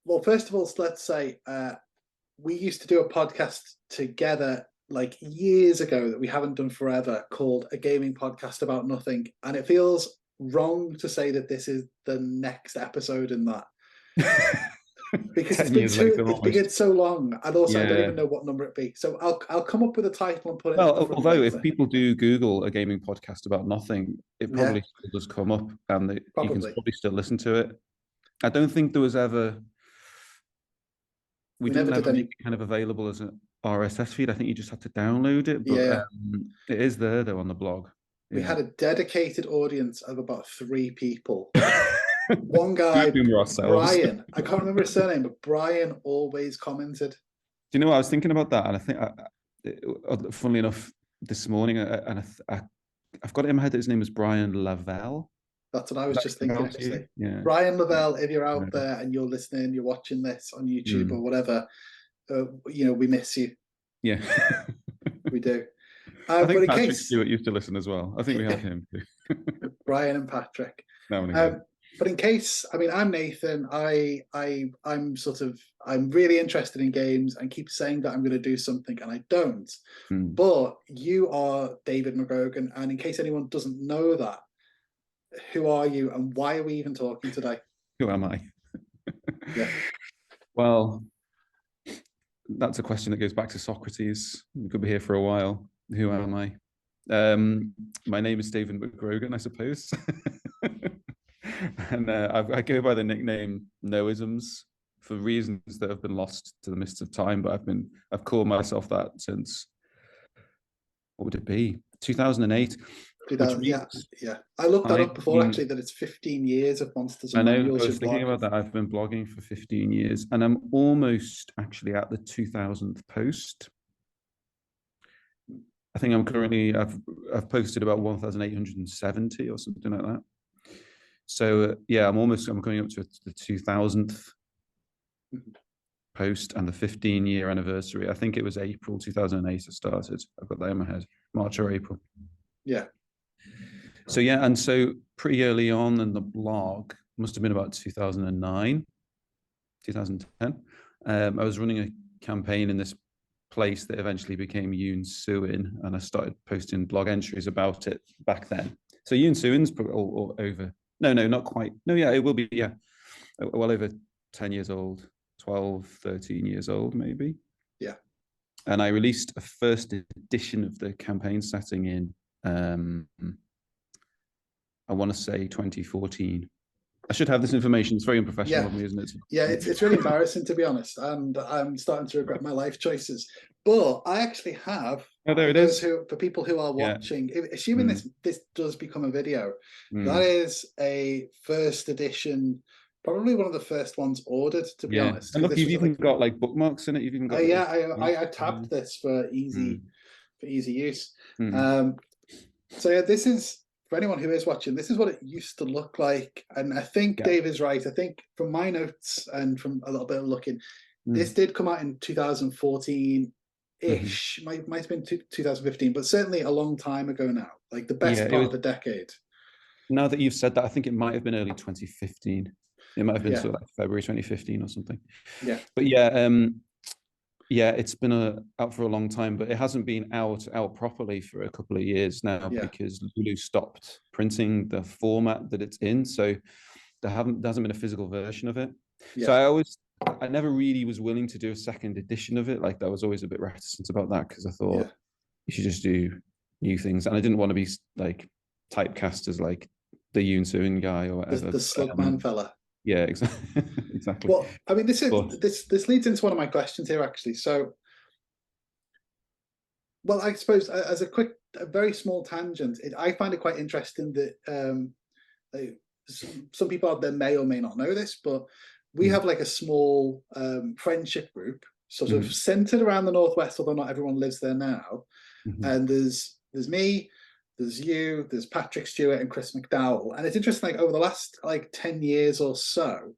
Well, first of all, let's say we used to do a podcast together like years ago that we haven't done forever, called A Gaming Podcast About Nothing. And it feels wrong to say that this is the next episode in that. Because it's 10 been years later, it's been so long, and also I don't Yeah. even know what number it'd be. So I'll come up with a title and put it. Well, in front although later. if people do Google A Gaming Podcast About Nothing, it probably Yeah. still does come up, and you can Probably. probably still listen to it. I don't think there was ever. We didn't never have did any. anything kind of available as an RSS feed. I think you just had to download it, but Yeah. it is there though on the blog. We Yeah. had a dedicated audience of about 3 people. One guy, Boomer ourselves. Brian, I can't remember his surname, but Brian always commented. Do you know what I was thinking about that? And I think, funnily enough, this morning, and I've got it in my head that his name is Brian Lavelle. That's what I was just thinking, actually. Yeah. Brian Lavelle, if you're out there and you're listening, you're watching this on YouTube or whatever, you know, we miss you. Yeah. We do. I think Patrick Stewart used to listen as well. I think we have him too. Brian and Patrick. No, but in case, I mean, I'm Nathan. I'm really interested in games and keep saying that I'm going to do something and I don't. But you are David McGrogan, and in case anyone doesn't know that, who are you and why are we even talking today? Who am I? Yeah. Well, that's a question that goes back to Socrates. We could be here for a while. Who am I? My name is David McGrogan, I suppose. And I go by the nickname Noisms for reasons that have been lost to the mists of time, but I've called myself that since, what would it be? 2008. 2000, yeah. I looked that up before, actually, that it's 15 years of Monsters and Manuals. I was thinking about that. I've been blogging for 15 years, and I'm almost actually at the 2000th post. I think I'm currently, I've posted about 1,870 or something like that. So yeah, I'm going up to the 2000th post and the 15-year anniversary. I think it was April 2008 I started. I've got that in my head, March or April. Yeah. So yeah, and so pretty early on in the blog, must have been about 2009, 2010. I was running a campaign in this place that eventually became Yoon-Suin, and I started posting blog entries about it back then. So Yoon-Suin's over. No, not quite. No, yeah, it will be, yeah. Well over 10 years old, 12, 13 years old, maybe. Yeah. And I released a first edition of the campaign setting in, I want to say 2014. I should have this information. It's very unprofessional of me, isn't it? Yeah, it's really embarrassing, to be honest. And I'm starting to regret my life choices. But I actually have. Oh, there it is. For people who are watching, assuming this does become a video, that is a first edition, probably one of the first ones ordered, to be honest. And look, you've even got like bookmarks in it. You've even got. I tabbed this for easy use. So yeah, this is, for anyone who is watching, this is what it used to look like. And I think Dave is right. I think from my notes and from a little bit of looking, this did come out in 2014 ish. Might have been 2015, but certainly a long time ago now, like the best part of the decade. Now that you've said that, I think it might have been early 2015. It might have been sort of like February 2015 or something. Yeah. But yeah, it's been out for a long time, but it hasn't been out properly for a couple of years now because Lulu stopped printing the format that it's in. So there hasn't been a physical version of it. Yeah. So I never really was willing to do a second edition of it. Like, I was always a bit reticent about that because I thought you should just do new things. And I didn't want to be like typecast as like the Yoon-Suin guy or whatever. The Slugman fella. Yeah, exactly. Well, I mean, this leads into one of my questions here, actually. So, well, I suppose as a very small tangent, I find it quite interesting that some people out there may or may not know this, but we have like a small friendship group, sort of centered around the Northwest, although not everyone lives there now. And there's me, there's you, there's Patrick Stewart and Chris McDowell. And it's interesting, like over the last like 10 years or so,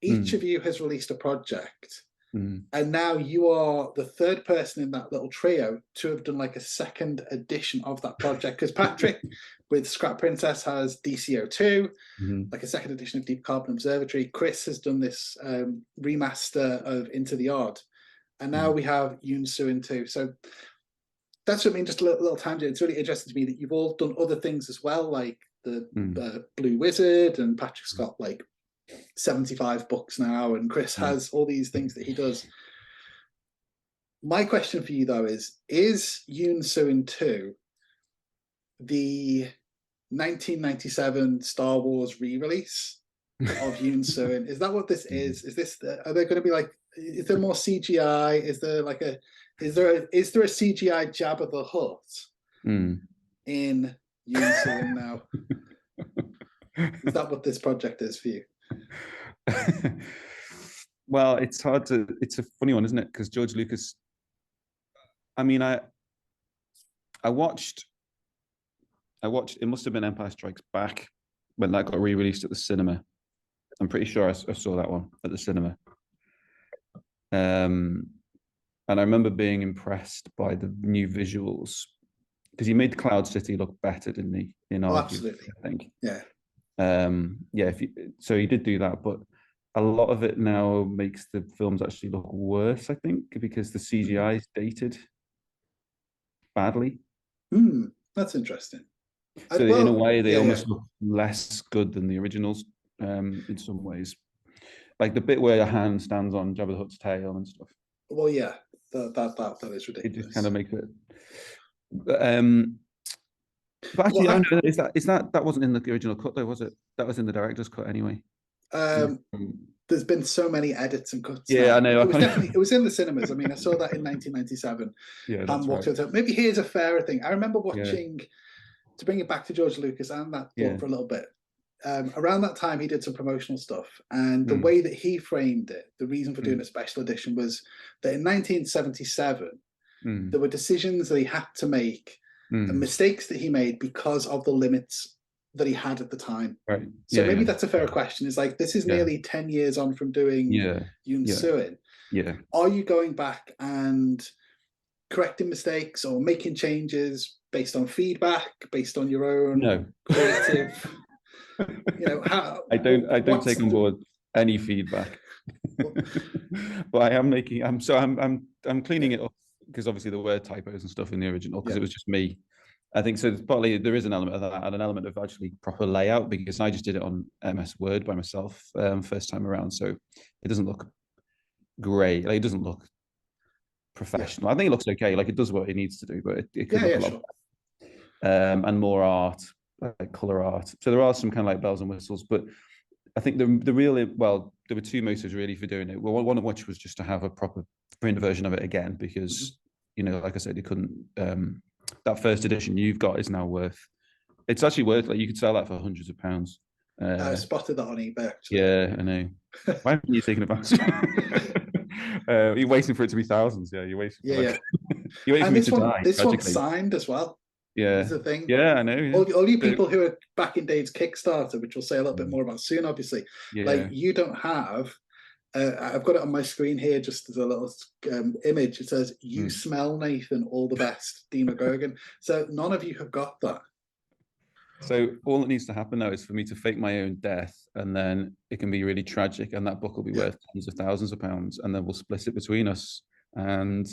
each of you has released a project And now you are the third person in that little trio to have done like a second edition of that project. Because Patrick with Scrap Princess has DCO2, like a second edition of Deep Carbon Observatory. Chris has done this remaster of Into the Odd. And now we have Yoon-Suin too. So that's what I mean, just a little tangent. It's really interesting to me that you've all done other things as well, like the Blue Wizard, and Patrick's got like 75 books now, and Chris has all these things that he does. My question for you though is Yoon-Suin 2 the 1997 Star Wars re-release of Yoon-Suin? Is that what this is? Is this are there going to be like, is there more CGI? Is there like a is there a CGI Jabba the Hutt in Yoon-Suin now? Is that what this project is for you? Well, it's hard to, it's a funny one, isn't it? Because George Lucas, I mean, I watched, it must have been Empire Strikes Back when that got re-released at the cinema. I'm pretty sure I saw that one at the cinema. And I remember being impressed by the new visuals, because he made Cloud City look better, didn't he? Absolutely. I think. Yeah. Yeah. So he did do that, but a lot of it now makes the films actually look worse, I think, because the CGI is dated badly. That's interesting. So in a way, they almost look less good than the originals in some ways. Like the bit where a hand stands on Jabba the Hutt's tail and stuff. Well, yeah, that is ridiculous. It just kind of makes it. But actually, that wasn't in the original cut though, was it? That was in the director's cut anyway. There's been so many edits and cuts. Yeah, I know. It was in the cinemas. I mean, I saw that in 1997. Yeah, that's right. Maybe here's a fairer thing. I remember watching, to bring it back to George Lucas and that book for a little bit. Around that time, he did some promotional stuff, and the way that he framed it, the reason for doing a special edition was that in 1977, there were decisions that he had to make and mistakes that he made because of the limits that he had at the time. Right. So maybe that's a fair question. It's like, this is nearly 10 years on from doing Yoon-Suin. Yeah. Are you going back and correcting mistakes or making changes based on feedback, based on your own creative? I don't take on board any feedback. But I am making. I'm cleaning it up, because obviously there were typos and stuff in the original, because it was just me. I think so. Partly there is an element of that, and an element of actually proper layout, because I just did it on MS Word by myself first time around, so it doesn't look great. Like, it doesn't look professional. I think it looks okay. Like, it does what it needs to do, but it could look a lot better. And more art, like color art. So there are some kind of like bells and whistles, but I think the real, well, there were two motives really for doing it. Well, one of which was just to have a proper print version of it again, because like I said, you couldn't. That first edition you've got is now worth. It's actually worth, like, you could sell that for hundreds of pounds. I spotted that on eBay, actually. Yeah, I know. Why haven't you taken advantage? You're waiting for it to be thousands. Yeah, you're waiting. You're waiting for me to die. This one's signed as well. Yeah, is the thing. Yeah, I know. Yeah. All you people who are back in Dave's Kickstarter, which we'll say a little bit more about soon, obviously. Like, you don't have. I've got it on my screen here, just as a little image. It says, "You smell, Nathan. All the best, Dean McGurgan." So none of you have got that. So all that needs to happen now is for me to fake my own death, and then it can be really tragic, and that book will be worth tens of thousands of pounds, and then we'll split it between us, and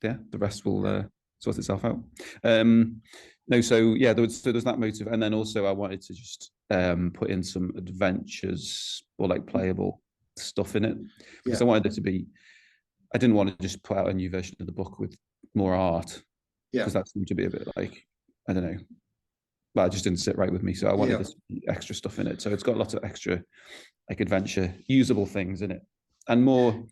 the rest will sort itself out. There's that motive, and then also I wanted to just put in some adventures or like playable stuff in it, because I wanted it to be. I didn't want to just put out a new version of the book with more art, because that seemed to be a bit like, I don't know. But it just didn't sit right with me, so I wanted this extra stuff in it. So it's got lots of extra, like, adventure, usable things in it, and more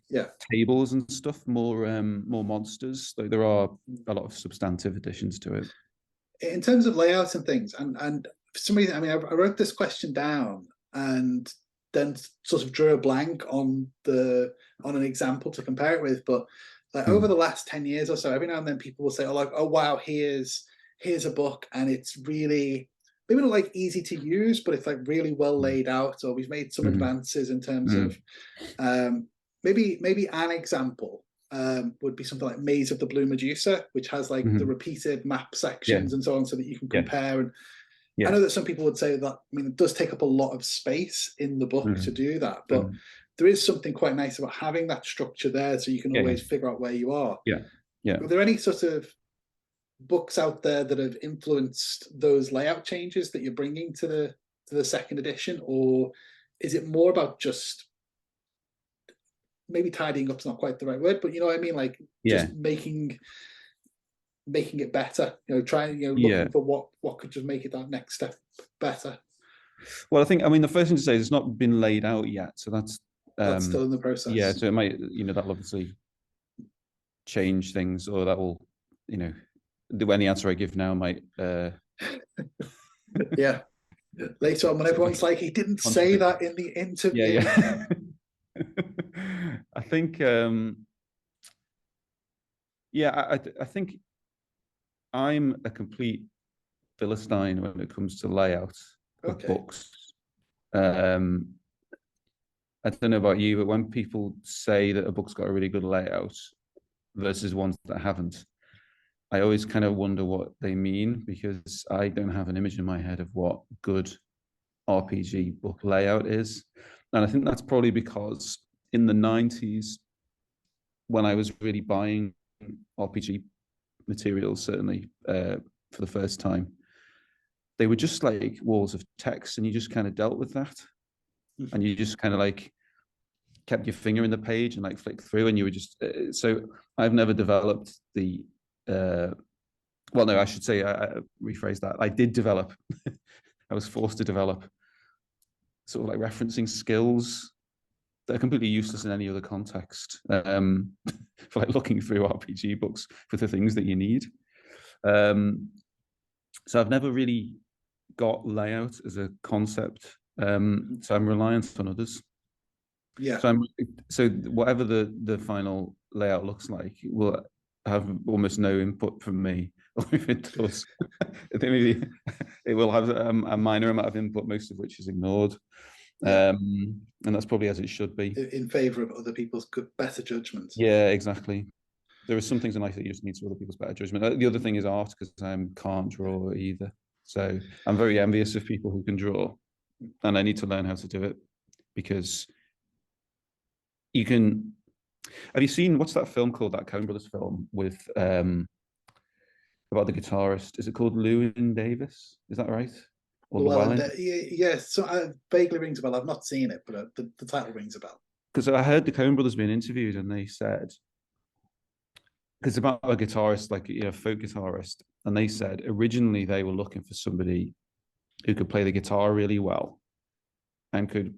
tables and stuff, more monsters. Like, there are a lot of substantive additions to it. In terms of layouts and things, and for some reason, I mean, I wrote this question down and then sort of drew a blank on an example to compare it with. But like over the last 10 years or so, every now and then people will say, "Oh wow, here's a book, and it's really maybe not like easy to use, but it's like really well laid out, or we've made some advances in terms of maybe an example would be something like Maze of the Blue Medusa, which has like the repeated map sections and so on, so that you can compare. And I know that some people would say that, I mean, it does take up a lot of space in the book to do that, but there is something quite nice about having that structure there, so you can always figure out where you are. Are there any sort of books out there that have influenced those layout changes that you're bringing to the second edition, or is it more about just maybe tidying up's not quite the right word, but you know what I mean, like just making it better, you know, trying, you know, looking for what could just make it that next step better? Well, I mean, the first thing to say is it's not been laid out yet, so that's still in the process. Yeah, so it might, you know, that'll obviously change things, or that will, you know, any answer I give now might yeah, later on when everyone's like, he didn't say that in the interview. I think I think I'm a complete Philistine when it comes to layout of books. I don't know about you, but when people say that a book's got a really good layout versus ones that haven't, I always kind of wonder what they mean, because I don't have an image in my head of what good RPG book layout is. And I think that's probably because in the 90s, when I was really buying RPG materials, certainly for the first time, they were just like walls of text, and you just kind of dealt with that. And you just kind of like kept your finger in the page and like flicked through, and you were just so I've never developed the well, no, I should say, I rephrase that. I did develop I was forced to develop sort of like referencing skills that are completely useless in any other context, for like looking through RPG books for the things that you need. So I've never really got layout as a concept. So I'm reliant on others. So whatever the final layout looks like will have almost no input from me. Or if it does, I think maybe it will have a minor amount of input, most of which is ignored. And that's probably as it should be, in favor of other people's better judgment. Yeah, exactly. There are some things in life that you just need to other people's better judgment. The other thing is art, because I can't draw either. So I'm very envious of people who can draw, and I need to learn how to do it, because you can. Have you seen, what's that film called, that Coen Brothers film with about the guitarist? Is it called Llewyn Davis? Is that right? Or Llewellyn? Yes, so vaguely rings a bell. I've not seen it, but the title rings a bell. Because I heard the Coen Brothers being interviewed, and they said, because about a guitarist, like, you know, folk guitarist, and they said originally they were looking for somebody who could play the guitar really well and could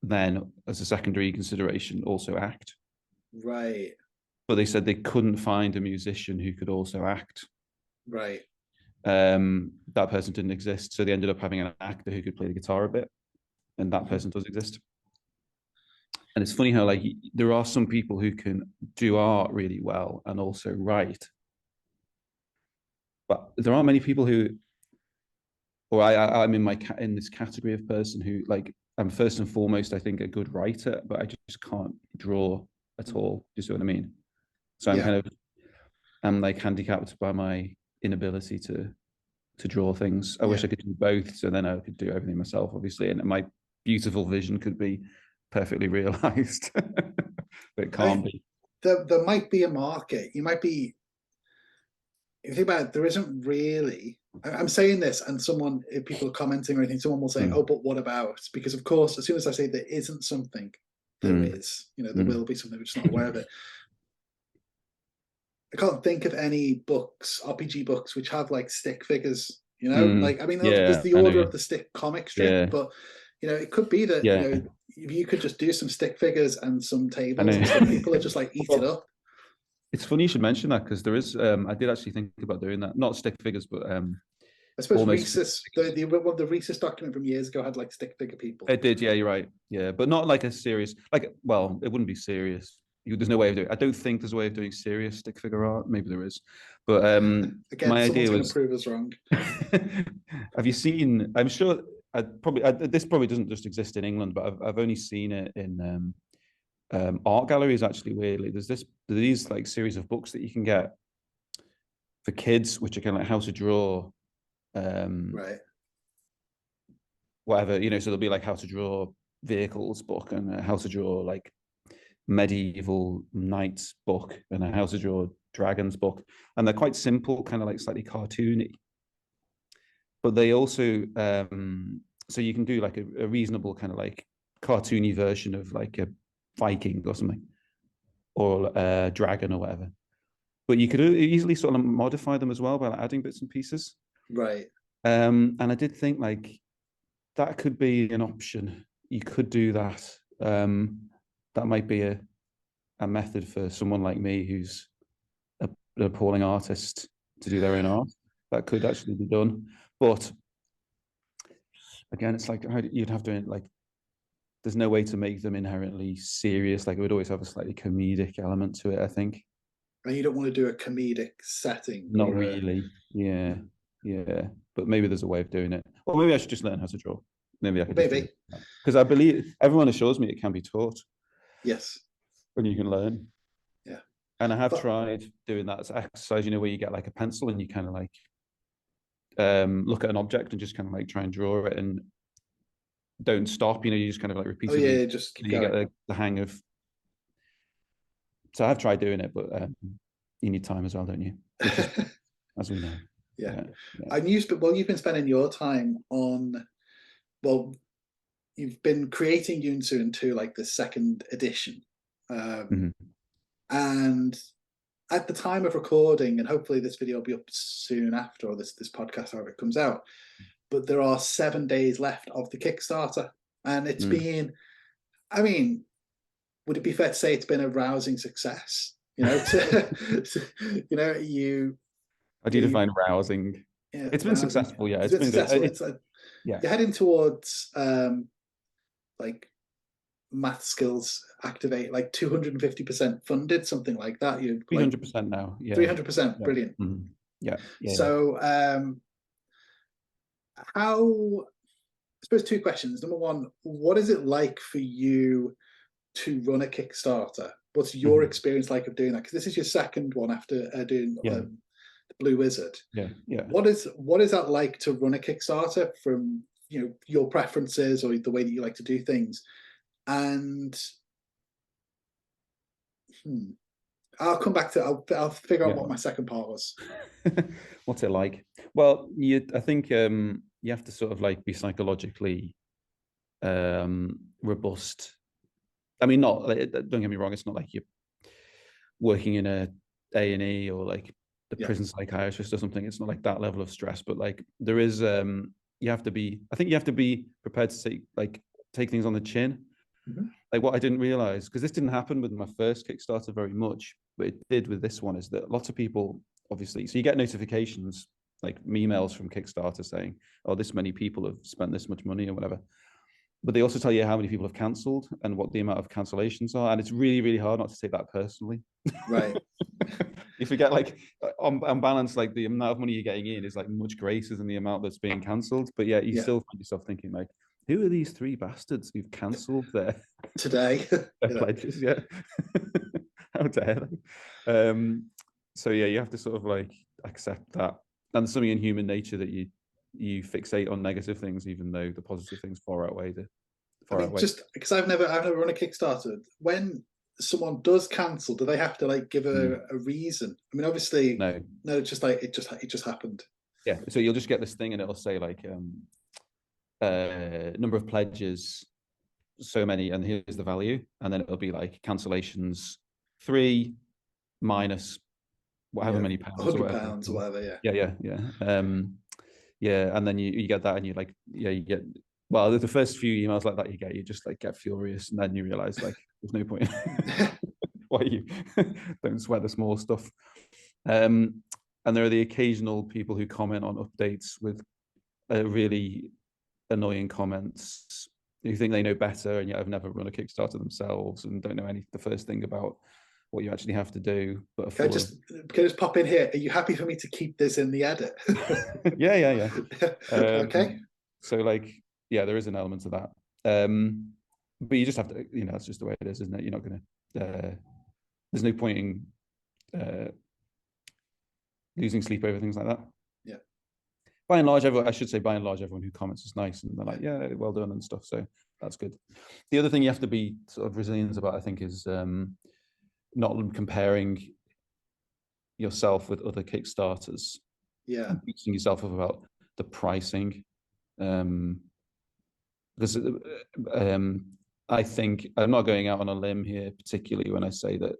then, as a secondary consideration, also act. Right. But they said they couldn't find a musician who could also act. Right. That person didn't exist, so they ended up having an actor who could play the guitar a bit, and that person does exist. And it's funny how, like, there are some people who can do art really well and also write, but there aren't many people who, or I'm in this category of person who, like, I'm first and foremost, I think, a good writer, but I just can't draw at all. Do you see what I mean? So I'm like handicapped by my inability to draw things. I wish I could do both, so then I could do everything myself, obviously, and my beautiful vision could be perfectly realized. But it can't be. There might be a market. You might be, if you think about it, there isn't really, I'm saying this, and if people are commenting or anything, someone will say, oh, but what about? Because of course, as soon as I say there isn't something, there is, you know, there will be something, we're just not aware of it. I can't think of any books, RPG books, which have like stick figures, you know, like, I mean, there's the Order of the Stick comic strip, but, you know, it could be that, you know, if you could just do some stick figures and some tables, and some people are just like, eat it up. It's funny you should mention that, because there is, I did actually think about doing that, not stick figures, but I suppose Rhesus, the Rhesus document from years ago had like stick figure people. It did, yeah, you're right. Yeah, but not like a serious, like, well, it wouldn't be serious. There's no way of doing it. I don't think there's a way of doing serious stick figure art. Maybe there is. But again, my idea was, prove us wrong. Have you seen, I'm sure, this probably doesn't just exist in England, but I've only seen it in art galleries, actually, weirdly. There's these like series of books that you can get for kids, which are kind of like how to draw, right. whatever, you know, so there'll be like how to draw vehicles book, and a how to draw like medieval knights book, and a how to draw dragons book. And they're quite simple, kind of like slightly cartoony. But they also, so you can do like a reasonable kind of like cartoony version of like a Viking or something, or a dragon or whatever. But you could easily sort of modify them as well by like adding bits and pieces. Right. And I did think like that could be an option. You could do that. That might be a method for someone like me who's an appalling artist to do their own art. That could actually be done. But again, it's like you'd have to like, there's no way to make them inherently serious. Like it would always have a slightly comedic element to it, I think. And you don't want to do a comedic setting. Not really. Yeah. Yeah. But maybe there's a way of doing it. Or maybe I should just learn how to draw. Maybe I could. Maybe. Because I believe everyone assures me it can be taught. Yes. When you can learn. Yeah. And I have tried doing that as exercise, you know, where you get like a pencil and you kind of like look at an object and just kind of like try and draw it and don't stop, you know, you just kind of like repeatedly. Oh yeah, just keep going. You get the hang of. So I've tried doing it, but you need time as well, don't you? As we know. Yeah. And you've been spending your time on, well, you've been creating Yoon-Suin 2, like the second edition. And at the time of recording, and hopefully this video will be up soon after, or this podcast, however it comes out, but there are 7 days left of the Kickstarter. And it's been, I mean, would it be fair to say it's been a rousing success? You know, you know, How do you define rousing? Yeah, it's been successful, yeah. It's been successful. It's yeah. You're heading towards like math skills activate, like 250% funded, something like that. You're 300% now. Yeah. 300%, brilliant. Yeah. So how, I suppose 2 questions. Number 1, what is it like for you to run a Kickstarter? What's your experience like of doing that? Because this is your second one after doing the Blue Wizard. Yeah. What is that like to run a Kickstarter, from, you know, your preferences or the way that you like to do things? And I'll come back to I'll figure out what my second part was. What's it like? Well, I think you have to sort of like be psychologically robust. I mean, don't get me wrong, it's not like you're working in a A&E or like the prison psychiatrist or something. It's not like that level of stress, but like there is you have to be prepared to take things on the chin. Like what I didn't realize, because this didn't happen with my first Kickstarter very much, but it did with this one, is that lots of people, obviously, so you get notifications, like emails from Kickstarter saying, oh, this many people have spent this much money or whatever. But they also tell you how many people have cancelled and what the amount of cancellations are. And it's really, really hard not to take that personally. Right. You forget, like, on balance, like the amount of money you're getting in is like much greater than the amount that's being cancelled. But yeah, you still find yourself thinking like, who are these 3 bastards who've cancelled their pledges? Yeah. How dare they? So yeah, you have to sort of like accept that. And there's something in human nature that you fixate on negative things, even though the positive things far outweigh the just because I've never run a Kickstarter. When someone does cancel, do they have to like give a reason? I mean, obviously no, it's just like it just happened. Yeah, so you'll just get this thing and it'll say like number of pledges, so many, and here's the value, and then it'll be like cancellations 3 minus however many pounds, £100 or whatever. Yeah, and then you get that, and you like, you get, well, the first few emails like that you just like get furious, and then you realize like there's no point. Why you don't sweat the small stuff. And there are the occasional people who comment on updates with really annoying comments, who think they know better and yet have never run a Kickstarter themselves and don't know the first thing about what you actually have to do. But can I just pop in here? Are you happy for me to keep this in the edit? Yeah. Okay. So like, yeah, there is an element of that. but you just have to, you know, that's just the way it is, isn't it? You're not going to, there's no point in losing sleep over things like that. Yeah. By and large, I should say, by and large, everyone who comments is nice, and they're like, yeah, well done and stuff. So that's good. The other thing you have to be sort of resilient about, I think, is not comparing yourself with other Kickstarters. Yeah. And beating yourself up about the pricing. Because I think I'm not going out on a limb here, particularly when I say that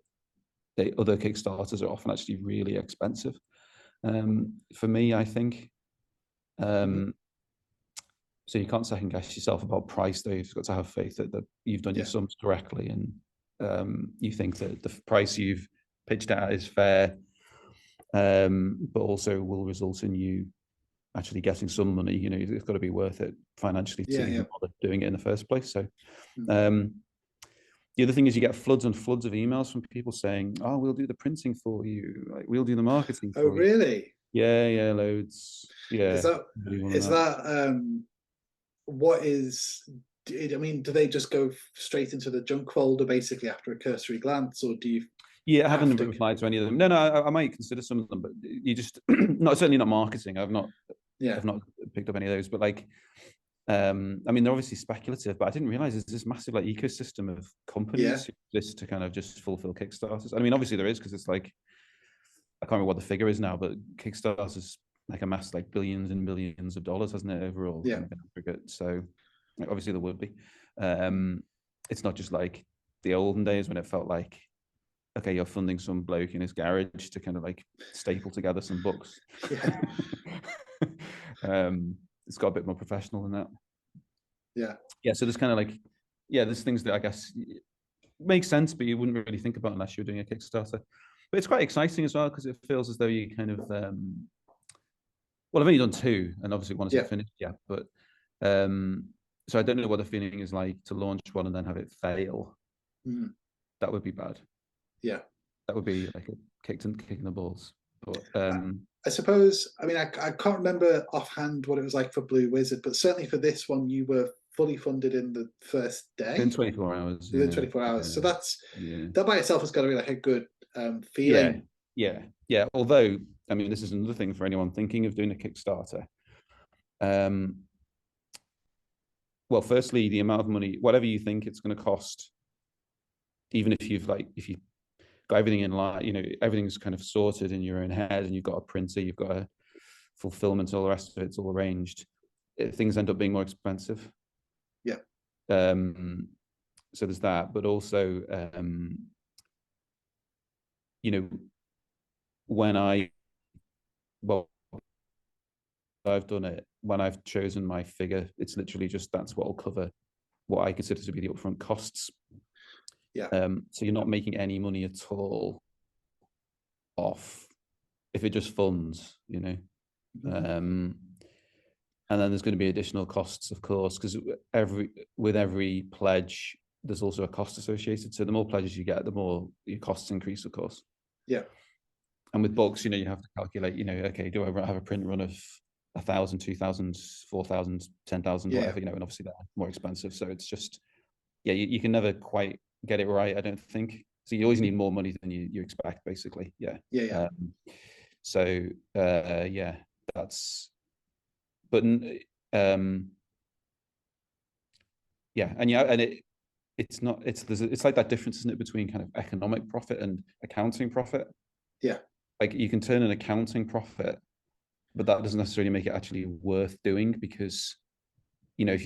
other Kickstarters are often actually really expensive. For me, I think. So you can't second guess yourself about price, though. You've got to have faith that you've done your sums correctly, and you think that the price you've pitched at is fair, but also will result in you actually getting some money. You know, it's got to be worth it financially to even bother doing it in the first place. So the other thing is you get floods and floods of emails from people saying, oh, we'll do the printing for you, like, we'll do the marketing for you. Oh, really? Yeah, loads. Yeah. Is that what is, I mean, do they just go straight into the junk folder basically after a cursory glance, or do you? Yeah, I haven't replied to any of them. No, I might consider some of them, but you just certainly not marketing. I've not picked up any of those, but like, I mean, they're obviously speculative, but I didn't realize there's this massive like ecosystem of companies who exist to kind of just fulfill Kickstarters. I mean, obviously there is, because it's like, I can't remember what the figure is now, but Kickstarter's like amassed like billions and billions of dollars, hasn't it, overall? Yeah. So obviously there would be. It's not just like the olden days when it felt like, okay, you're funding some bloke in his garage to kind of like staple together some books. It's got a bit more professional than that. Yeah. So there's kind of like, there's things that I guess make sense, but you wouldn't really think about unless you're doing a Kickstarter. But it's quite exciting as well, because it feels as though you kind of, well, I've only done 2, and obviously one isn't finished yet, but so I don't know what the feeling is like to launch one and then have it fail. That would be bad. Yeah. That would be like a kick in the balls. But I suppose, I mean, I can't remember offhand what it was like for Blue Wizard, but certainly for this one, you were fully funded in the first day. Within 24 hours. Within 24 hours. Yeah. So that by itself has got to be like a good feeling. Yeah. Although, I mean, this is another thing for anyone thinking of doing a Kickstarter. Well, firstly, the amount of money, whatever you think it's going to cost, even if you got everything in line, you know, everything's kind of sorted in your own head, and you've got a printer, you've got a fulfillment, all the rest of it's all arranged, things end up being more expensive. Yeah. So there's that, but also, you know, when I've done it, when I've chosen my figure, it's literally just that's what will cover what I consider to be the upfront costs. Yeah. So you're not making any money at all off if it just funds, you know. And then there's going to be additional costs, of course, because with every pledge, there's also a cost associated. So the more pledges you get, the more your costs increase, of course. Yeah. And with books, you know, you have to calculate, you know, okay, do I have a print run of 1,000, 2,000, 4,000, 10,000, whatever, you know, and obviously they're more expensive. So it's just, you can never quite get it right, I don't think. So you always need more money than you expect, basically. Yeah. That's, but it's not, it's like that difference, isn't it, between kind of economic profit and accounting profit? Yeah. Like you can turn an accounting profit, but that doesn't necessarily make it actually worth doing, because, you know, if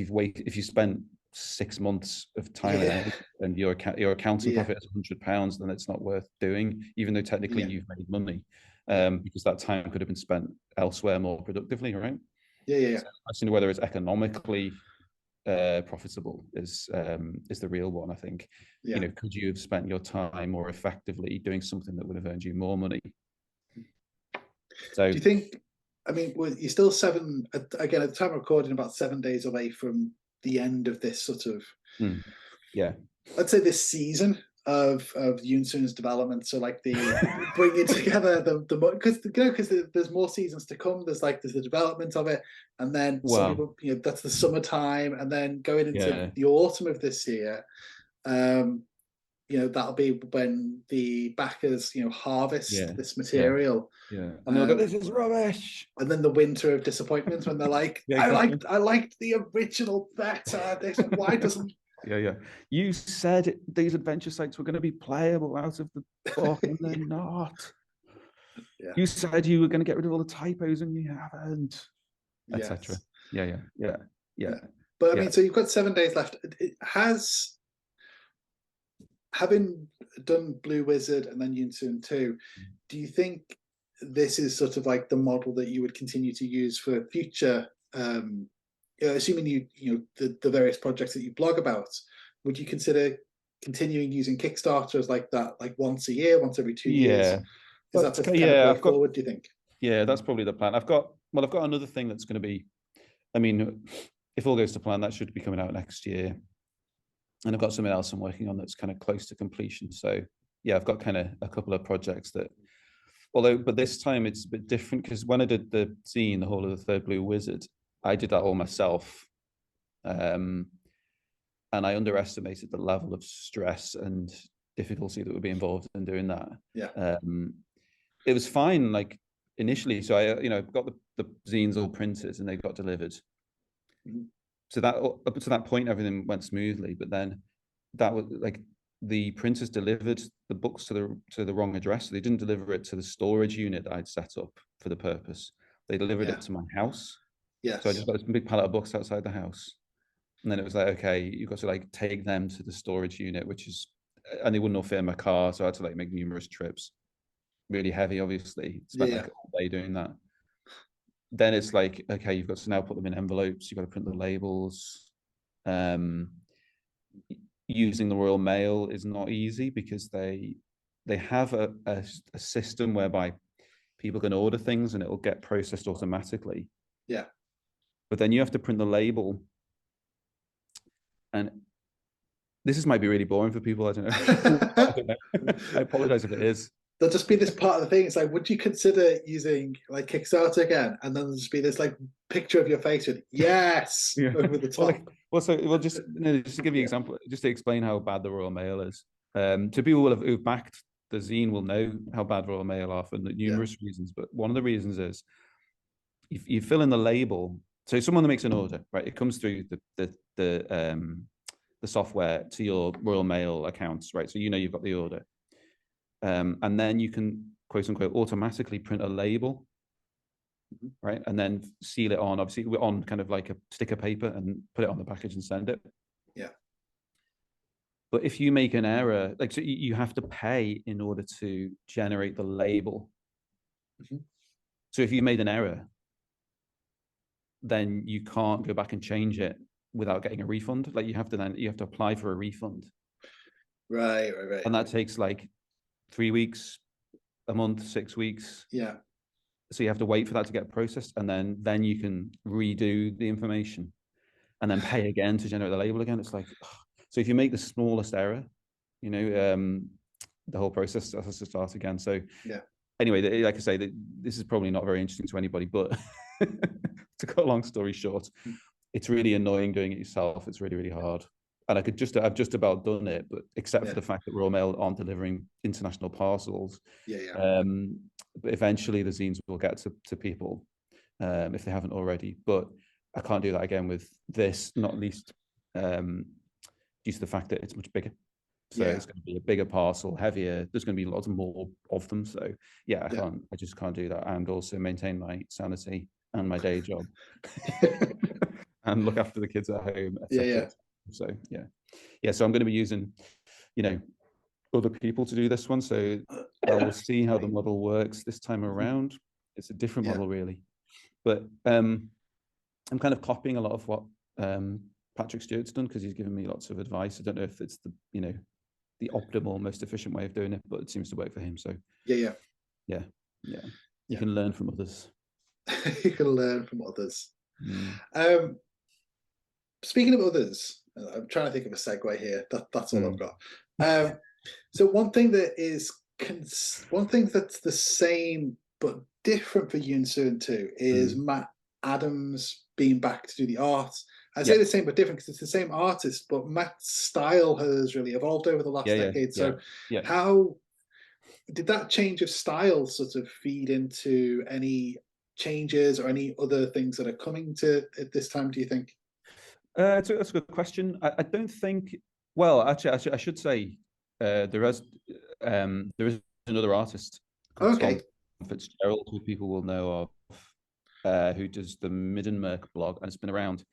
you spent 6 months of time and your accounting profit is £100, then it's not worth doing, even though technically you've made money, because that time could have been spent elsewhere more productively, right? So actually, whether it's economically profitable is the real one, I think. You know, could you have spent your time more effectively doing something that would have earned you more money? So do you think, I mean, you're still again at the time of recording, about 7 days away from the end of this sort of let's say this season. of Yoon-Suin's development. So like the bringing together because there's more seasons to come. There's the development of it, and then some people, that's the summertime, and then going into the autumn of this year. That'll be when the backers harvest this material. And they'll go, this is rubbish. And then the winter of disappointment when they're like, I liked the original better. Why doesn't you said these adventure sites were going to be playable out of the book, and they're not. You said you were going to get rid of all the typos, and you haven't, etc. But I mean, so you've got 7 days left. Having done Blue Wizard and then Yoon-Suin 2, do you think this is sort of like the model that you would continue to use for future, assuming the various projects that you blog about, would you consider continuing using Kickstarter as like that, like once a year, once every 2 years? Is that the kind of way forward, do you think? Yeah, that's probably the plan. I've got another thing that's going to be, I mean, if all goes to plan, that should be coming out next year. And I've got something else I'm working on that's kind of close to completion. So yeah, I've got kind of a couple of projects that, but this time it's a bit different, because when I did the zine, The Hall of the Third Blue Wizard, I did that all myself. And I underestimated the level of stress and difficulty that would be involved in doing that. It was fine, like initially. So I, got the zines all printed and they got delivered. So that up to that point, everything went smoothly. But then that was like the printers delivered the books to the wrong address. So they didn't deliver it to the storage unit that I'd set up for the purpose. They delivered it to my house. So I just got this big pallet of books outside the house. And then it was like, okay, you've got to like take them to the storage unit, and they wouldn't all fit in my car. So I had to like make numerous trips. Really heavy, obviously. Spent like all day doing that. Then it's like, okay, you've got to now put them in envelopes. You've got to print the labels. Using the Royal Mail is not easy, because they have a system whereby people can order things and it will get processed automatically. But then you have to print the label. And might be really boring for people. I don't know. I apologize if it is. There'll just be this part of the thing. It's like, would you consider using like Kickstarter again? And then there'll just be this like picture of your face with yes over the top. Just to give you an example, just to explain how bad the Royal Mail is. To people who've backed the zine will know how bad Royal Mail are for numerous reasons. But one of the reasons is you fill in the label. So someone that makes an order, right? It comes through the software to your Royal Mail accounts, right? So you've got the order. And then you can, quote unquote, automatically print a label, right? And then seal it on, obviously, on kind of like a sticker paper, and put it on the package and send it. But if you make an error, like, so you have to pay in order to generate the label. So if you made an error, then you can't go back and change it without getting a refund. Like you have to apply for a refund. Right. And that takes like 3 weeks, a month, 6 weeks. So you have to wait for that to get processed, and then you can redo the information and then pay again to generate the label again. It's like, so if you make the smallest error, the whole process has to start again. So anyway, like I say, this is probably not very interesting to anybody, but to cut a long story short, it's really annoying doing it yourself. It's really, really hard. And I've just about done it, but except for the fact that Royal Mail aren't delivering international parcels. But eventually the zines will get to people if they haven't already. But I can't do that again with this, not least due to the fact that it's much bigger. So it's going to be a bigger parcel, heavier. There's going to be lots more of them. So I just can't do that, and also maintain my sanity and my day job and look after the kids at home. So so I'm going to be using other people to do this one, so I will see how the model works this time around. It's a different model really, but I'm kind of copying a lot of what Patrick Stewart's done, because he's given me lots of advice. I don't know if it's the optimal, most efficient way of doing it, but it seems to work for him. So you can learn from others. You can learn from others. Speaking of others, I'm trying to think of a segue here. That's all I've got. So one thing that's the same but different for Yoon-Suin too is Matt Adams being back to do the art. I say the same but different because it's the same artist, but Matt's style has really evolved over the last decade. So how did that change of style sort of feed into any changes or any other things that are coming to at this time, do you think? That's a good question. I don't think. Well, actually, I should say there is another artist called Tom Fitzgerald, who people will know of, who does the Middenmerk blog, and it's been around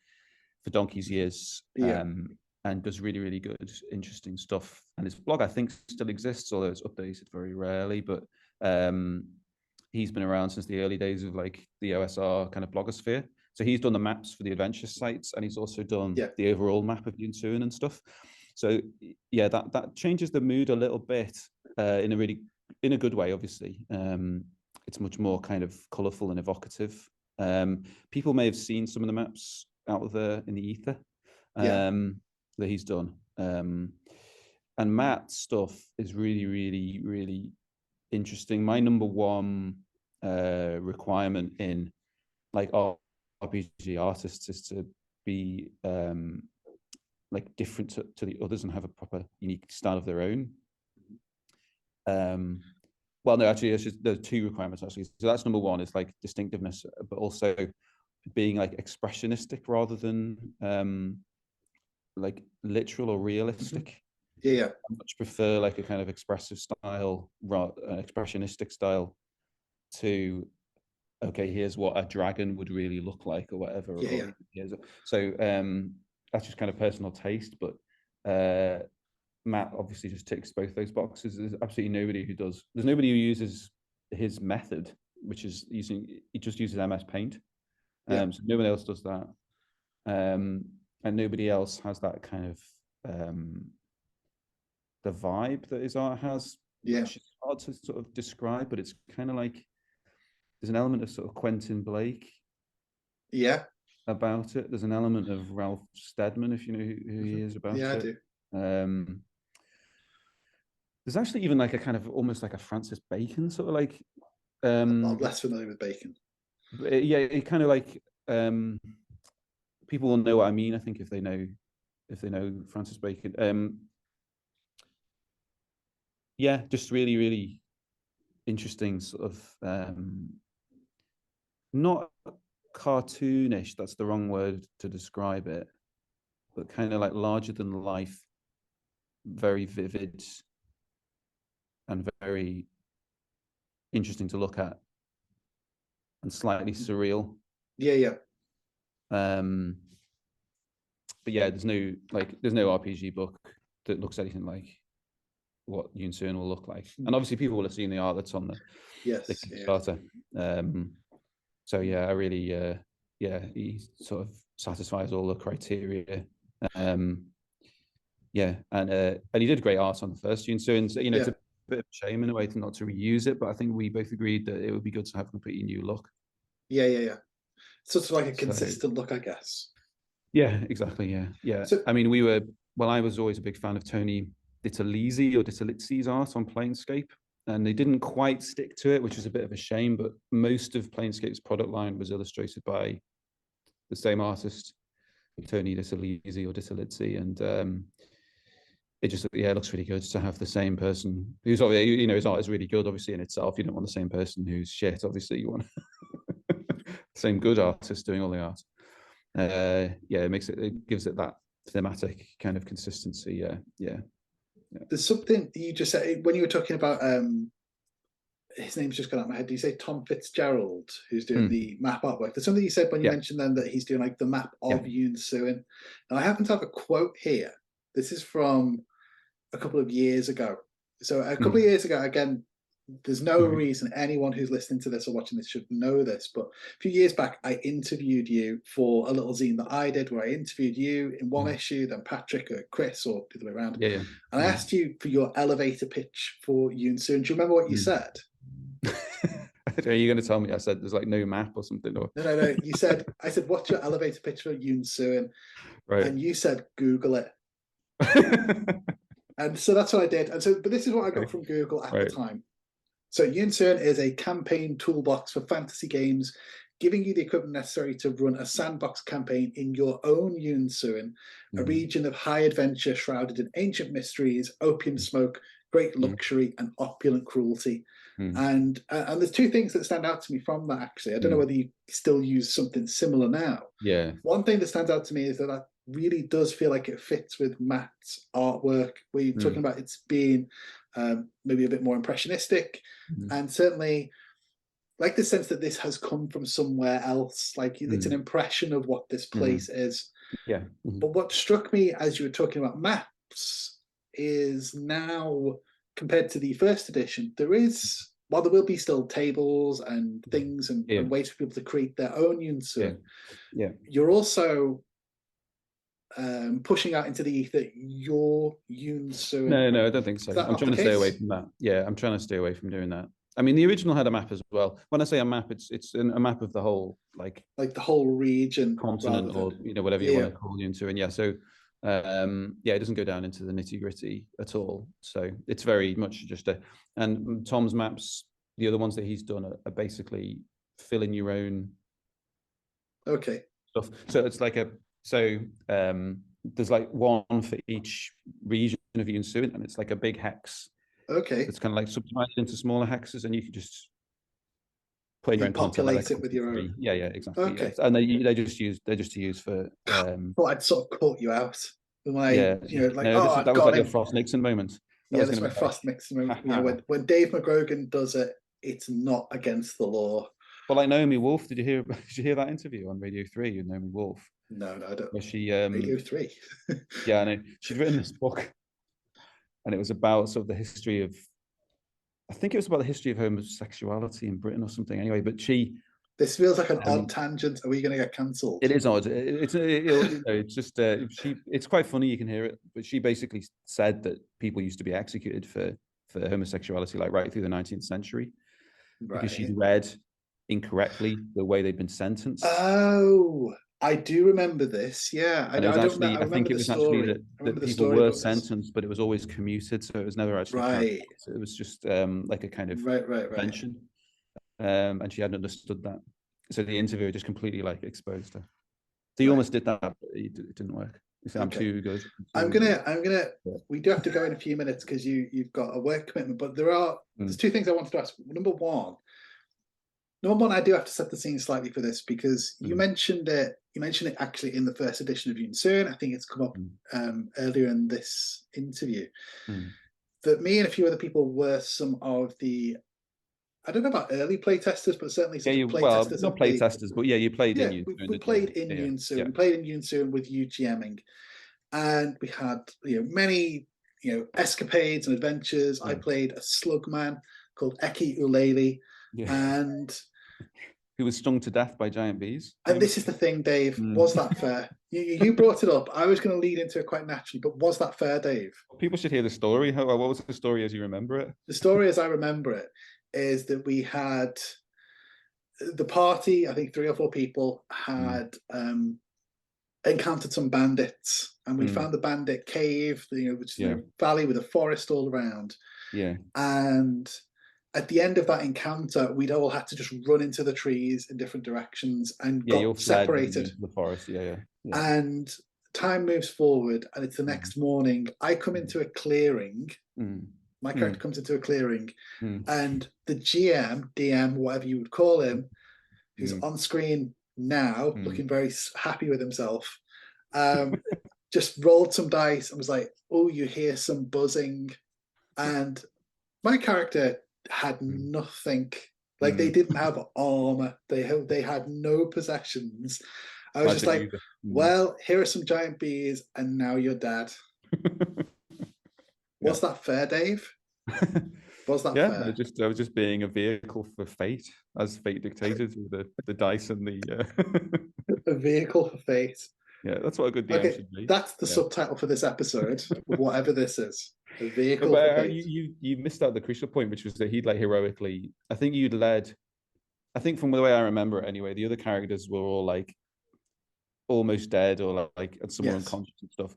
for donkey's years, and does really, really good, interesting stuff. And his blog, I think, still exists, although it's updated very rarely. But he's been around since the early days of like the OSR kind of blogosphere. So he's done the maps for the adventure sites, and he's also done the overall map of Yoon-Suin and stuff. So yeah, that changes the mood a little bit in a good way. Obviously, it's much more kind of colourful and evocative. People may have seen some of the maps out there in the ether that he's done, and Matt's stuff is really, really, really interesting. My number one requirement in like RPG artists is to be like different to the others and have a proper unique style of their own. Well, no, actually, there's two requirements actually. So that's number one, is like distinctiveness, but also being like expressionistic rather than like literal or realistic. I much prefer like a kind of expressive style, expressionistic style, to okay, here's what a dragon would really look like or whatever. So that's just kind of personal taste, but Matt obviously just ticks both those boxes. There's absolutely nobody who does. There's nobody who uses his method, which is he just uses MS Paint. So nobody else does that, and nobody else has that kind of the vibe that his art has. Which is hard to sort of describe, but it's kind of like there's an element of sort of Quentin Blake about it. There's an element of Ralph Steadman, if you know who he is, about it. I do. There's actually even like a kind of almost like a Francis Bacon sort of like I'm less familiar with Bacon. It kind of like people will know what I mean, I think, if they know Francis Bacon. Just really, really interesting sort of not cartoonish, that's the wrong word to describe it, but kind of like larger than life, very vivid and very interesting to look at, and slightly surreal. But there's no RPG book that looks anything like what Yoon-Suin will look like, and obviously people will have seen the art that's on the Kickstarter. So I really he sort of satisfies all the criteria. And he did great art on the first Yoon-Suin. So, it's a bit of a shame in a way not to reuse it, but I think we both agreed that it would be good to have a completely new look. Sort of like a consistent look, I guess. Yeah, exactly. Yeah. So, I mean, I was always a big fan of Tony Ditalizzi's art on Planescape, and they didn't quite stick to it, which was a bit of a shame, but most of Planescape's product line was illustrated by the same artist, Tony Ditalizzi, and it just looks really good to have the same person who's obviously, his art is really good obviously in itself. You don't want the same person who's shit, obviously. You want the same good artist doing all the art. It gives it that thematic kind of consistency. There's something you just said when you were talking about his name's just gone out of my head. Do you say Tom Fitzgerald, who's doing the map artwork? There's something you said when you mentioned then that he's doing like the map of Yoon-Suin. Now I happen to have a quote here. This is from a couple of years ago. So a couple of years ago, again, there's no reason anyone who's listening to this or watching this should know this, but a few years back, I interviewed you for a little zine that I did, where I interviewed you in one issue, then Patrick or Chris, or the other way around. And I asked you for your elevator pitch for Yoon-Suin. Do you remember what you said? Are you going to tell me I said there's like no map or something? Or... No. You said, I said, what's your elevator pitch for Yoon-Suin? Right. And you said, Google it. And so that's what I did. And so, but this is what I got from Google at the time. So Yoon-Suin is a campaign toolbox for fantasy games, giving you the equipment necessary to run a sandbox campaign in your own Yoon-Suin, a region of high adventure shrouded in ancient mysteries, opium smoke, great luxury, and opulent cruelty. And there's two things that stand out to me from that, actually. I don't know whether you still use something similar now. Yeah. One thing that stands out to me is that really does feel like it fits with Matt's artwork, where you're talking about it's being maybe a bit more impressionistic, and certainly like the sense that this has come from somewhere else, like it's an impression of what this place is. Yeah. But what struck me as you were talking about maps is now, compared to the first edition, there is, while there will be still tables and things and ways for people to create their own Yoon-Suin, you're also pushing out into the ether your Yoon-Suin. No, I don't think so. I'm trying to stay away from that. Yeah, I'm trying to stay away from doing that. I mean, the original had a map as well. When I say a map, it's a map of the whole, like the whole region, continent, or whatever you want to call Yoon-Suin. Yeah, so it doesn't go down into the nitty-gritty at all. So it's very much just and Tom's maps, the other ones that he's done are basically fill in your own stuff. So it's like there's like one for each region of Yoon-Suin, and it's like a big hex. It's kind of like subdivided into smaller hexes, and you can just play your own populate it with your own. Yeah, exactly. Yeah. And they're just to use for. Well, I'd sort of caught you out. Like, that was like a Frost Nixon moment. This is my Frost Nixon moment. When Dave McGrogan does it, it's not against the law. Well, like Naomi Wolf, did you hear that interview on Radio 3 with Naomi Wolf? No, I don't. Where she Radio 3. Yeah, I know. She'd written this book, and it was about sort of the history of, I think it was about the history of homosexuality in Britain or something. Anyway, but this feels like an odd tangent. Are we going to get cancelled? It is odd. It's just it's quite funny. You can hear it, but she basically said that people used to be executed for homosexuality, like right through the 19th century, because she'd read incorrectly the way they'd been sentenced. Oh, I do remember this. Yeah, I think it was actually that people were sentenced, but it was always commuted, so it was never actually right. So it was just like a kind of convention. And she hadn't understood that. So the interviewer just completely like exposed her. So you almost did that, but it didn't work. I'm too good. I'm gonna. We do have to go in a few minutes because you've got a work commitment. But there's two things I wanted to ask. Number one, I do have to set the scene slightly for this because you mentioned it. You mentioned it actually in the first edition of Yoon-Suin. I think it's come up earlier in this interview. That me and a few other people were some of the, I don't know about early playtesters, but certainly some playtesters. Not playtesters, but you played in Yoon-Suin. We played in Yoon-Suin. We played in Yoon-Suin with UGMing, and we had many escapades and adventures. I played a slugman called Eki Uleli, and who was stung to death by giant bees. And this is the thing, Dave. Was that fair? You brought it up. I was going to lead into it quite naturally, but was that fair, Dave? People should hear the story. What was the story as you remember it? The story as I remember it is that we had the party, I think 3 or 4 people had encountered some bandits, and we found the bandit cave, which is a valley with a forest all around. Yeah. And at the end of that encounter, we'd all had to just run into the trees in different directions and got separated. The forest, yeah. And time moves forward, and it's the next morning. I come into a clearing. My character comes into a clearing, and the GM, DM, whatever you would call him, who's on screen now, looking very happy with himself, just rolled some dice and was like, "Oh, you hear some buzzing," and my character had nothing. Like they didn't have armor. They had no possessions. I was just like, well, here are some giant bees, and now you're dead. Was that fair, Dave? Was that fair? I was just being a vehicle for fate, as fate dictated, with the dice and the a vehicle for fate. Yeah, that's what a good DM should be. That's the subtitle for this episode, whatever this is. A vehicle for fate. You missed out the crucial point, which was that he'd like heroically. I think you'd led. I think from the way I remember it, anyway, the other characters were all like almost dead or like somewhere unconscious and stuff,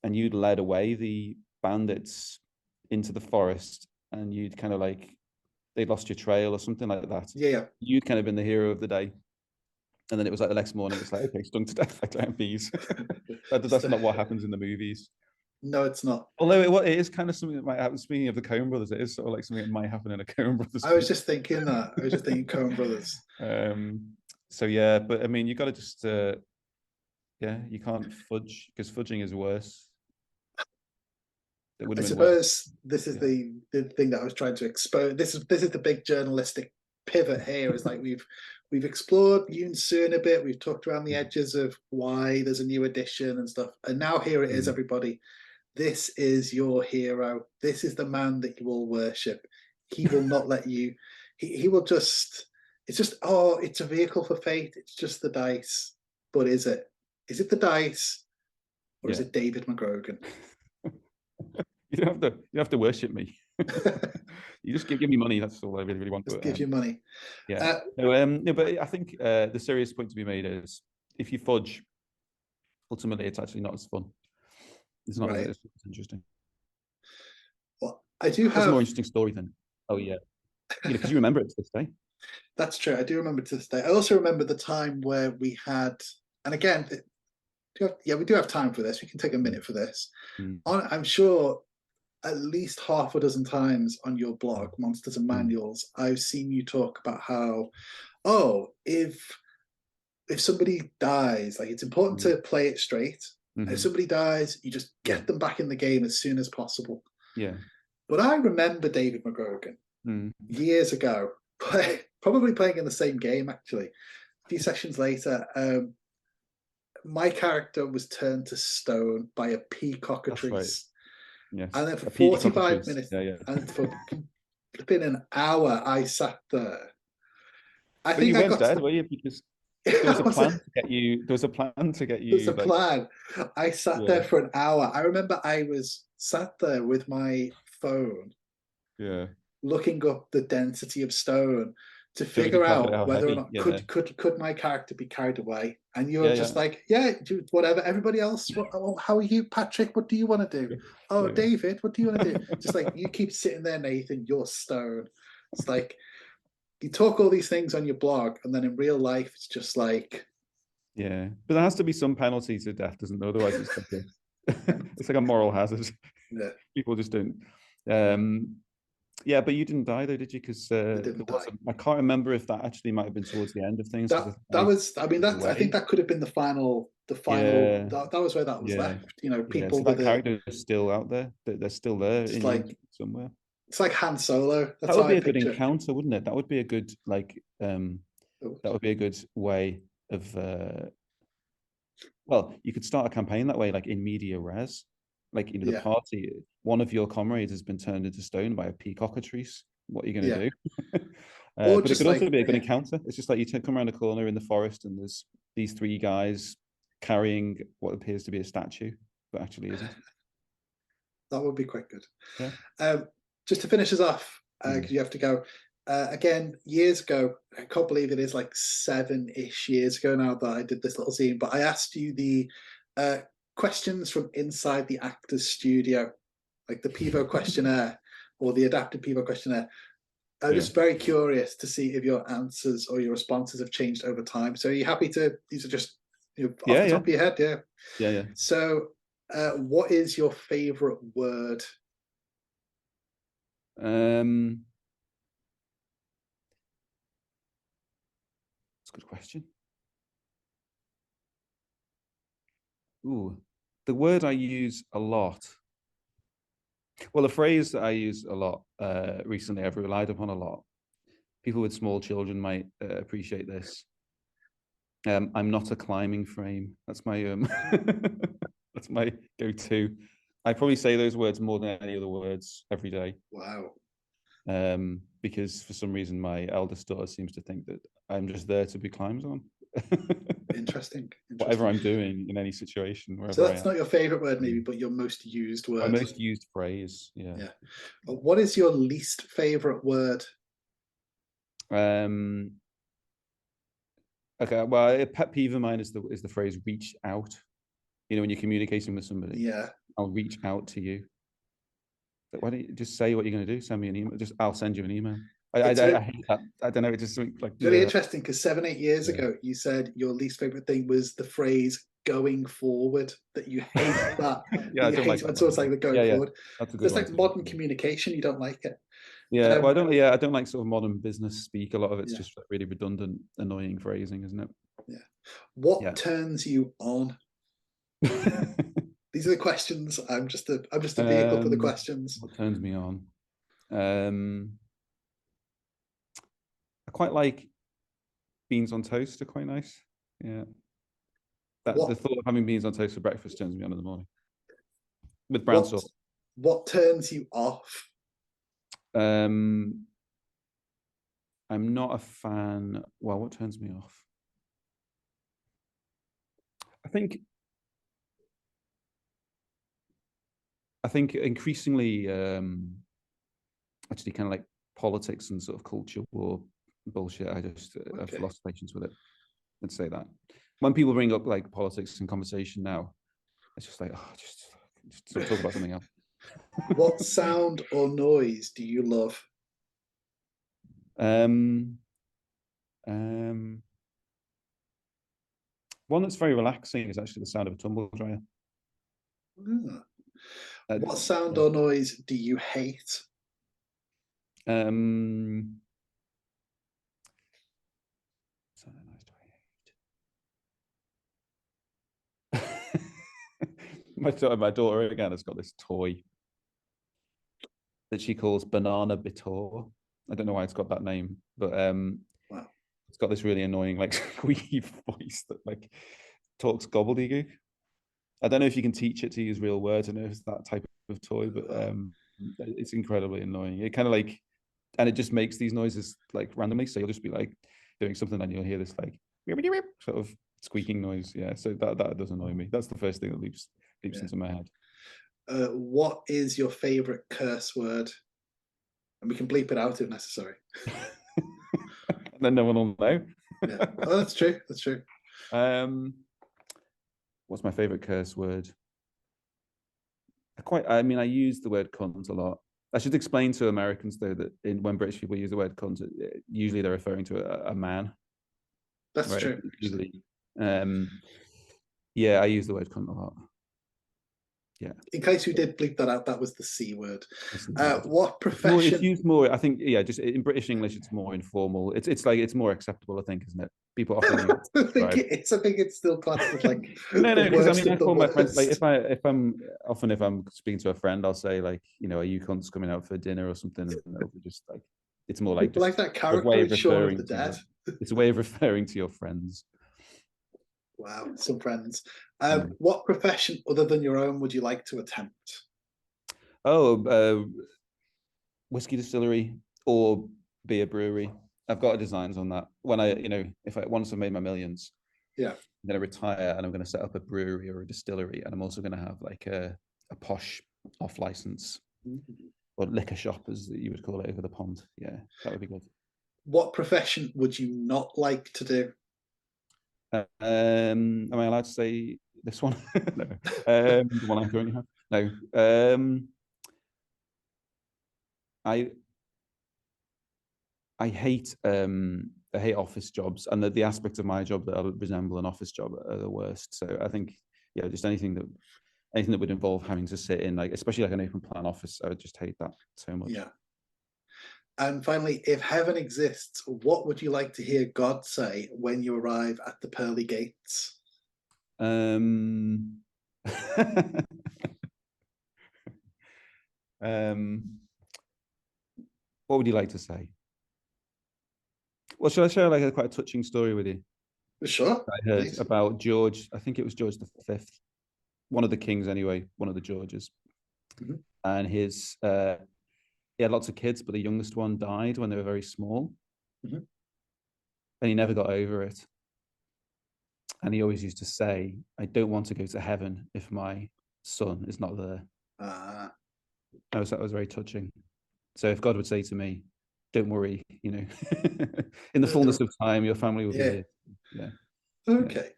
and you'd led away the bandits into the forest, and you'd kind of like, they lost your trail or something like that. Yeah. You'd kind of been the hero of the day. And then it was like the next morning, it's like, okay, stung to death by giant bees. That's not what happens in the movies. No, it's not. Although it is kind of something that might happen. Speaking of the Coen Brothers, it is sort of like something that might happen in a Coen Brothers. I was just thinking that. I was just thinking Coen Brothers. So yeah, but I mean, you got to just, you can't fudge, because fudging is worse. I suppose this is the thing that I was trying to expose. This is the big journalistic pivot here. Is like we've explored Yoon-Suin a bit. We've talked around the edges of why there's a new edition and stuff. And now here it is, everybody. This is your hero. This is the man that you all worship. He will not let you. He will just. It's just, oh, it's a vehicle for fate. It's just the dice. But is it? Is it the dice, or is it David McGrogan? You don't have to worship me. You just give me money. That's all I really want. Just give you money. Yeah. No, but I think the serious point to be made is, if you fudge, ultimately it's actually not as fun. It's not as interesting. Well, I do have a more interesting story then. Oh yeah, because you remember it to this day. That's true. I do remember to this day. I also remember the time where we had, and again, we do have time for this. We can take a minute for this. I'm sure at least half a dozen times on your blog, Monsters and Manuals, I've seen you talk about how, if somebody dies, like, it's important to play it straight. If somebody dies, you just get them back in the game as soon as possible. Yeah. But I remember David McGrogan years ago, probably playing in the same game, actually. A few sessions later, my character was turned to stone by a peacockatrice. Right. Yes. And then for 45 minutes, and for flipping an hour, I sat there. But you weren't dead, were you? Because there was a plan to get you. There was a plan to get you. There's a plan. I sat there for an hour. I remember I was sat there with my phone, looking up the density of stone to figure out whether or not could my character be carried away. And you're just like, dude, whatever. Everybody else, how are you, Patrick? What do you want to do? Oh, David, what do you want to do? Just like, you keep sitting there, Nathan, you're stone. It's like, you talk all these things on your blog, and then in real life, it's just like... Yeah, but there has to be some penalty to death, doesn't there? Otherwise, it's like it's like a moral hazard. Yeah. People just don't... Yeah, but you didn't die though, did you? Because I can't remember if that actually might have been towards the end of things. I think that could have been the final. Yeah. That was where that was left. People. So that character is still out there. They're still there in somewhere. It's like Han Solo. That would be a good encounter, wouldn't it? That would be a good that would be a good way of. Well, you could start a campaign that way, like in media res. Like, the party, one of your comrades has been turned into stone by a peacockatrice. What are you going to do? But it could also be a good encounter. It's just like you come around a corner in the forest and there's these three guys carrying what appears to be a statue, but actually isn't. That would be quite good. Yeah. Just to finish us off, because you have to go. Again, years ago, I can't believe it is like 7-ish years ago now that I did this little scene, but I asked you the questions from inside the actor's studio, like the Pivo questionnaire or the adapted Pivo questionnaire. I'm just very curious to see if your answers or your responses have changed over time. So are you happy to, these are just off the top of your head? Yeah. So what is your favorite word? That's a good question. Ooh, the word I use a lot. Well, a phrase that I use a lot recently, I've relied upon a lot. People with small children might appreciate this. I'm not a climbing frame. That's my that's my go-to. I probably say those words more than any other words every day. Wow. Because for some reason my eldest daughter seems to think that I'm just there to be climbed on. Interesting. Whatever I'm doing in any situation. So that's not your favorite word, maybe, but your most used word. My most used phrase. Yeah. What is your least favorite word? Okay. Well, a pet peeve of mine is the phrase "reach out." When you're communicating with somebody. Yeah. I'll reach out to you. Why don't you just say what you're going to do? Send me an email. I'll send you an email. I hate that. I don't know. It just like really interesting because 7-8 years ago, you said your least favorite thing was the phrase "going forward." That you hate that. Yeah, you hate it when someone's like going forward. That's a good It's one. like modern communication. You don't like it. Yeah, well, I don't. Yeah, I don't like sort of modern business speak. A lot of it's just really redundant, annoying phrasing, isn't it? Yeah. What turns you on? These are the questions. I'm just a vehicle for the questions. What turns me on? I quite like beans on toast. Are quite nice. Yeah. The thought of having beans on toast for breakfast turns me on in the morning with brown sauce. What turns you off? I'm not a fan. Well, what turns me off? I think increasingly, actually, kind of like politics and sort of culture war bullshit. I've lost patience with it. Let's say that when people bring up like politics in conversation now, it's just like, oh, just talk about something else. What sound or noise do you love? One that's very relaxing is actually the sound of a tumble dryer. What sound or noise do you hate? My daughter again has got this toy that she calls Banana Bitor. I don't know why it's got that name, but it's got this really annoying like squeaky voice that like talks gobbledygook. I don't know if you can teach it to use real words. I know it's that type of toy, but it's incredibly annoying. It kind of like, and it just makes these noises like randomly. So you'll just be like doing something and you'll hear this like sort of squeaking noise. Yeah, so that does annoy me. That's the first thing that leaps into my head. What is your favorite curse word? And we can bleep it out if necessary. Then no one will know. Yeah. Oh, that's true. That's true. What's my favorite curse word? I use the word cunt a lot. I should explain to Americans though that when British people use the word cunt, usually they're referring to a man. That's true. Usually. Yeah, I use the word cunt a lot. Yeah. In case we did bleep that out, that was the C word. What profession? It's used more. I think, yeah, just in British English, it's more informal. It's more acceptable, I think, isn't it? People often use I think it's still classed as like no, because I call my friends like if I'm speaking to a friend, I'll say like, are you cunts coming out for dinner or something? And they'll be just like, it's more like just that character in Shaun of the Dead. It's a way of referring to your friends. Wow, some friends. What profession other than your own would you like to attempt? Whiskey distillery or beer brewery. I've got designs on that. When once I've made my millions, I'm going to retire and I'm going to set up a brewery or a distillery, and I'm also going to have like a posh off license or liquor shop, as you would call it, over the pond. Yeah, that would be good. What profession would you not like to do? Am I allowed to say this one? No. The one I currently have? No. I hate office jobs, and the aspects of my job that resemble an office job are the worst. So I think, just anything that would involve having to sit in, like, especially like an open plan office, I would just hate that so much. Yeah. And finally, if heaven exists, what would you like to hear God say when you arrive at the pearly gates? What would you like to say? Well, should I share like quite a touching story with you? Sure. I heard about George. I think it was George V, one of the kings anyway, one of the Georges. And he had lots of kids, but the youngest one died when they were very small. And he never got over it. And he always used to say, I don't want to go to heaven if my son is not there. That was very touching. So if God would say to me, don't worry, in the fullness of time, your family will be here. Yeah. Okay.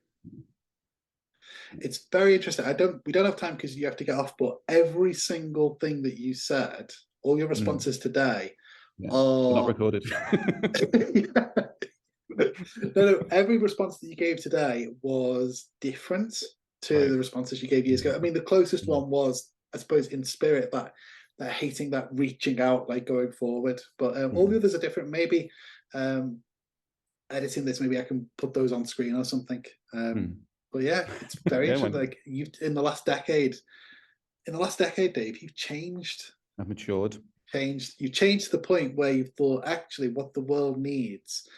it's very interesting. We don't have time because you have to get off, but every single thing that you said, all your responses today are not recorded. No, every response that you gave today was different to the responses you gave years ago. I mean, the closest one was, I suppose, in spirit, that hating, that reaching out, like going forward. But all the others are different. Maybe editing this, maybe I can put those on screen or something. But yeah, it's very interesting. Like you've in the last decade, Dave, you've changed. I've matured. You changed to the point where you thought, actually, what the world needs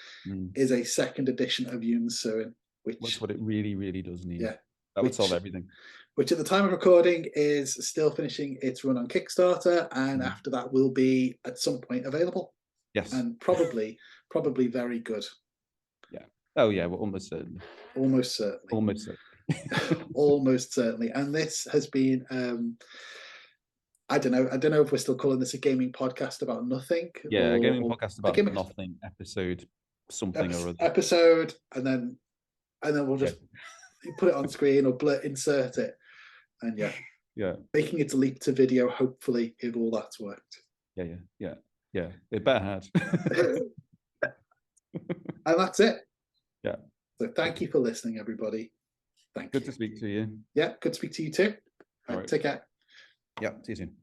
is a second edition of Yoon-Suin, which that's what it really, really does need. Yeah, that would solve everything. Which, at the time of recording, is still finishing its run on Kickstarter, and after that will be at some point available. Yes, and probably very good. Yeah. Oh yeah. Well, almost certainly. Almost certainly. Almost certainly. Almost certainly. And this has been. I don't know if we're still calling this a gaming podcast about nothing. Yeah, a gaming podcast about nothing. Episode something or other. Episode, and then we'll just put it on screen or insert it, and making its leap to video. Hopefully, if all that's worked. Yeah. It better had. And that's it. Yeah. So thank you for listening, everybody. Thank you. Good to speak to you. Yeah, good to speak to you too. All right. Take care. Yeah, see you soon.